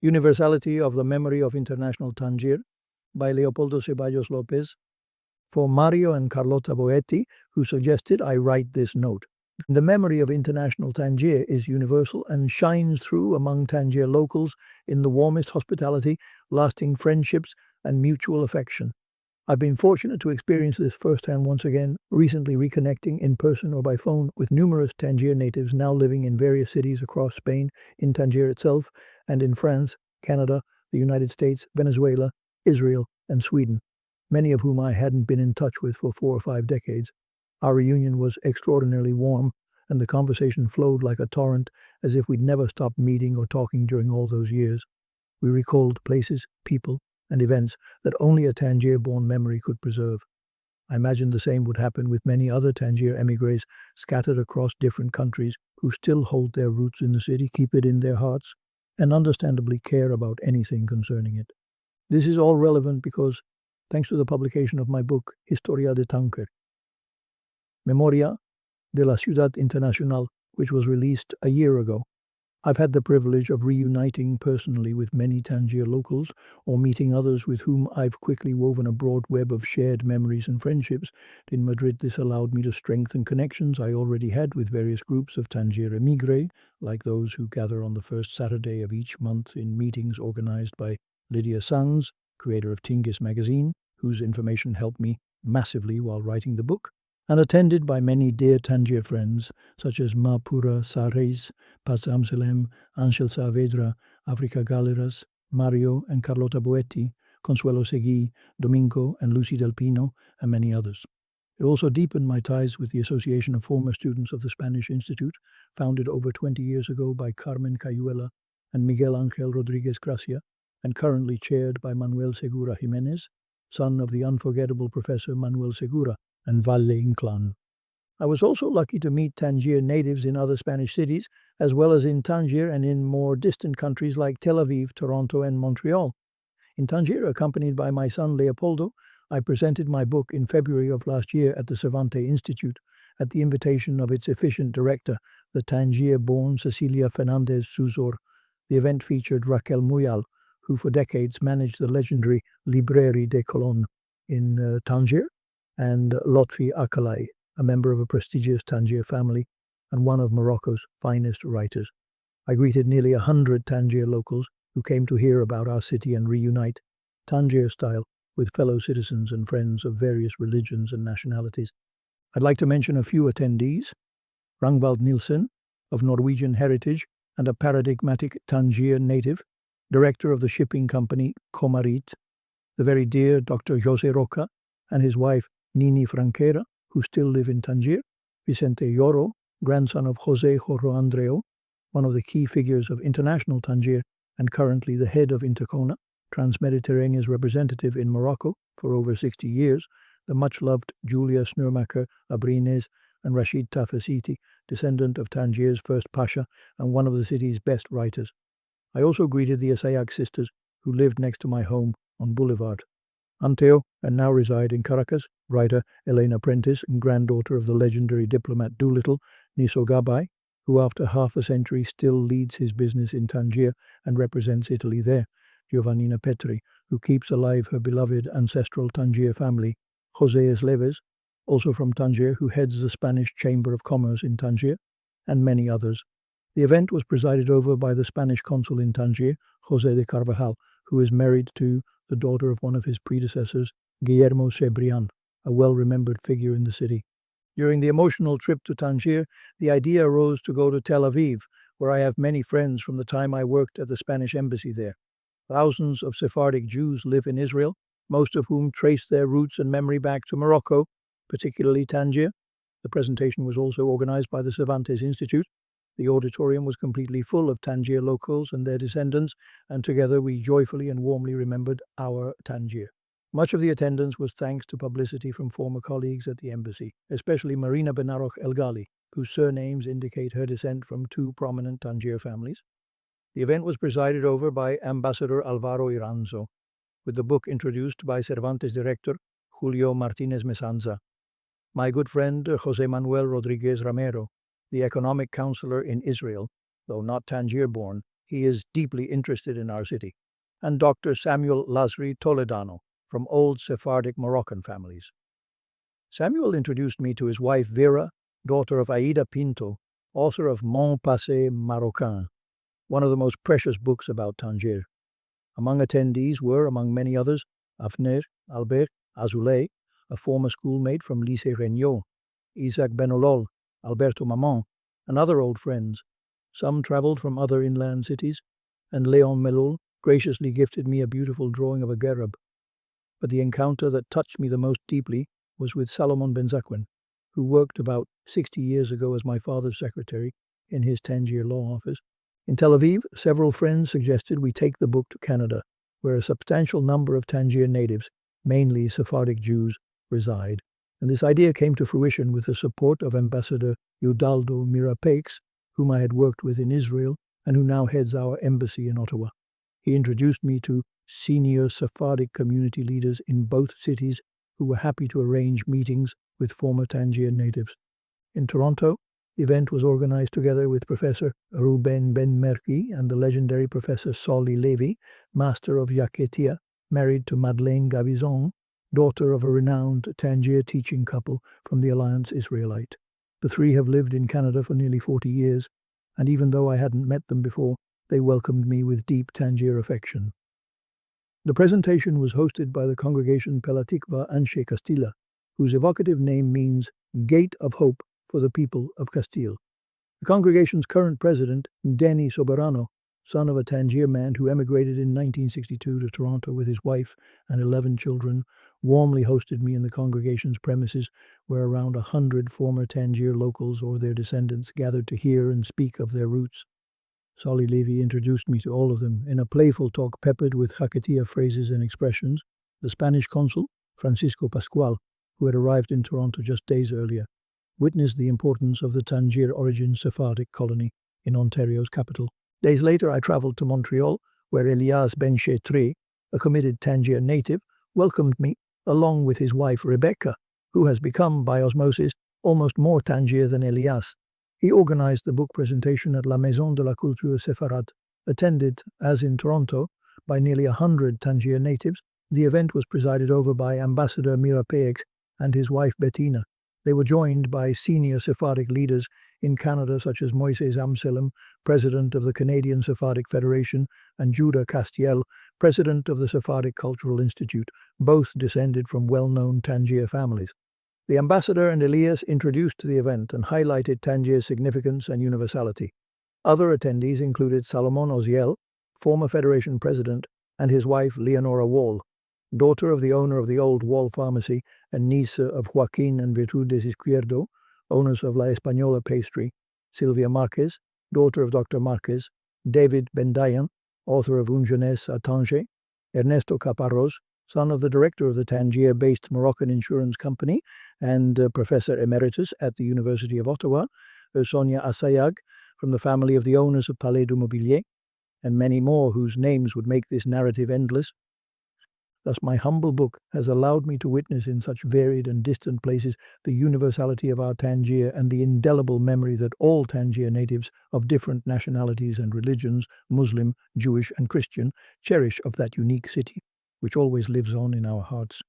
Universality of the Memory of International Tangier by Leopoldo Ceballos López, for Mario and Carlota Boetti, who suggested I write this note. The memory of international Tangier is universal and shines through among Tangier locals in the warmest hospitality, lasting friendships, and mutual affection. I've been fortunate to experience this firsthand once again, recently reconnecting in person or by phone with numerous Tangier natives now living in various cities across Spain, in Tangier itself, and in France, Canada, the United States, Venezuela, Israel, and Sweden, many of whom I hadn't been in touch with for 4 or 5 decades. Our reunion was extraordinarily warm, and the conversation flowed like a torrent, as if we'd never stopped meeting or talking during all those years. We recalled places, people, and events that only a Tangier-born memory could preserve. I imagined the same would happen with many other Tangier émigrés scattered across different countries who still hold their roots in the city, keep it in their hearts, and understandably care about anything concerning it. This is all relevant because, thanks to the publication of my book, Historia de Tangier, Memoria de la Ciudad Internacional, which was released a year ago, I've had the privilege of reuniting personally with many Tangier locals or meeting others with whom I've quickly woven a broad web of shared memories and friendships. In Madrid, this allowed me to strengthen connections I already had with various groups of Tangier émigrés, like those who gather on the first Saturday of each month in meetings organized by Lydia Sanz, creator of Tingis Magazine, whose information helped me massively while writing the book, and attended by many dear Tangier friends such as Mapura Sareis, Paz Amselem, Angel Saavedra, Africa Galeras, Mario and Carlota Boetti, Consuelo Seguí, Domingo and Lucy Del Pino, and many others. It also deepened my ties with the Association of Former Students of the Spanish Institute, founded over 20 years ago by Carmen Cayuela and Miguel Ángel Rodríguez Gracia, and currently chaired by Manuel Segura Jiménez, son of the unforgettable Professor Manuel Segura, and Valle Inclán. I was also lucky to meet Tangier natives in other Spanish cities, as well as in Tangier and in more distant countries like Tel Aviv, Toronto, and Montreal. In Tangier, accompanied by my son Leopoldo, I presented my book in February of last year at the Cervantes Institute, at the invitation of its efficient director, the Tangier-born Cecilia Fernández Suzor. The event featured Raquel Muyal, who for decades managed the legendary Librairie de Colón in Tangier, and Lotfi Akalai, a member of a prestigious Tangier family and one of Morocco's finest writers. I greeted nearly 100 Tangier locals who came to hear about our city and reunite, Tangier style, with fellow citizens and friends of various religions and nationalities. I'd like to mention a few attendees: Rangvald Nielsen, of Norwegian heritage and a paradigmatic Tangier native, director of the shipping company Comarit, the very dear Dr. José Roca and his wife Nini Franquera, who still live in Tangier, Vicente Lloro, grandson of José Jorro Andreu, one of the key figures of international Tangier and currently the head of Intercona, Trans-Mediterranean's representative in Morocco for over 60 years, the much-loved Julia Snurmacher Abrines, and Rashid Tafasiti, descendant of Tangier's first Pasha and one of the city's best writers. I also greeted the Asayag sisters, who lived next to my home on Boulevard. Anteo, and now reside in Caracas, writer Elena Prentice and granddaughter of the legendary diplomat Doolittle, Niso Gabai, who after half a century still leads his business in Tangier and represents Italy there, Giovannina Petri, who keeps alive her beloved ancestral Tangier family, José Esleves, also from Tangier, who heads the Spanish Chamber of Commerce in Tangier, and many others. The event was presided over by the Spanish consul in Tangier, José de Carvajal, who is married to the daughter of one of his predecessors, Guillermo Cebrián, a well-remembered figure in the city. During the emotional trip to Tangier, the idea arose to go to Tel Aviv, where I have many friends from the time I worked at the Spanish embassy there. Thousands of Sephardic Jews live in Israel, most of whom trace their roots and memory back to Morocco, particularly Tangier. The presentation was also organized by the Cervantes Institute. The auditorium was completely full of Tangier locals and their descendants, and together we joyfully and warmly remembered our Tangier. Much of the attendance was thanks to publicity from former colleagues at the embassy, especially Marina Benaroch Elgali, whose surnames indicate her descent from 2 prominent Tangier families. The event was presided over by Ambassador Alvaro Iranzo, with the book introduced by Cervantes director Julio Martínez Mesanza. My good friend José Manuel Rodríguez Ramero, the economic counselor in Israel, though not Tangier-born, He is deeply interested in our city. And Dr. Samuel Lazri Toledano, from old Sephardic Moroccan families. Samuel introduced me to his wife Vera, daughter of Aida Pinto, author of Mon Passé Marocain, one of the most precious books about Tangier. Among attendees were, among many others, Afner, Albert, Azoulay, a former schoolmate from Lycée Regnault, Isaac Benolol, Alberto Mamon, and other old friends. Some traveled from other inland cities, and Léon Melul graciously gifted me a beautiful drawing of a Gerub. But the encounter that touched me the most deeply was with Salomon Benzaquin, who worked about 60 years ago as my father's secretary in his Tangier law office. In Tel Aviv, several friends suggested we take the book to Canada, where a substantial number of Tangier natives, mainly Sephardic Jews, reside. And this idea came to fruition with the support of Ambassador Eudaldo Mirapeix, whom I had worked with in Israel and who now heads our embassy in Ottawa. He introduced me to senior Sephardic community leaders in both cities who were happy to arrange meetings with former Tangier natives. In Toronto, the event was organized together with Professor Ruben Ben Merki and the legendary Professor Soli Levy, master of Yaketia, married to Madeleine Gavizon, daughter of a renowned Tangier teaching couple from the Alliance Israelite. The three have lived in Canada for nearly 40 years, and even though I hadn't met them before, they welcomed me with deep Tangier affection. The presentation was hosted by the congregation Pelatikva Anshe Castilla, whose evocative name means Gate of Hope for the people of Castile. The congregation's current president, Denny Soberano, son of a Tangier man who emigrated in 1962 to Toronto with his wife and 11 children, warmly hosted me in the congregation's premises, where around 100 former Tangier locals or their descendants gathered to hear and speak of their roots. Soli Levy introduced me to all of them in a playful talk peppered with Haketia phrases and expressions. The Spanish consul, Francisco Pascual, who had arrived in Toronto just days earlier, witnessed the importance of the Tangier-origin Sephardic colony in Ontario's capital. Days later, I travelled to Montreal, where Elias Ben-Chetre, a committed Tangier native, welcomed me, along with his wife Rebecca, who has become, by osmosis, almost more Tangier than Elias. He organized the book presentation at La Maison de la Culture Sepharad. Attended, as in Toronto, by nearly 100 Tangier natives, the event was presided over by Ambassador Mirapeix and his wife Bettina. They were joined by senior Sephardic leaders in Canada such as Moises Amselem, president of the Canadian Sephardic Federation, and Judah Castiel, president of the Sephardic Cultural Institute, both descended from well-known Tangier families. The ambassador and Elias introduced the event and highlighted Tangier's significance and universality. Other attendees included Salomon Oziel, former Federation president, and his wife Leonora Wall, daughter of the owner of the old Wall Pharmacy and niece of Joaquin and Virtudes Izquierdo, owners of La Española pastry, Sylvia Marquez, daughter of Dr. Marquez, David Bendayan, author of Une Jeunesse à Tanger, Ernesto Caparros, son of the director of the Tangier-based Moroccan insurance company and professor emeritus at the University of Ottawa, Sonia Assayag, from the family of the owners of Palais du Mobilier, and many more whose names would make this narrative endless. Thus, my humble book has allowed me to witness in such varied and distant places the universality of our Tangier and the indelible memory that all Tangier natives of different nationalities and religions, Muslim, Jewish, and Christian, cherish of that unique city, which always lives on in our hearts.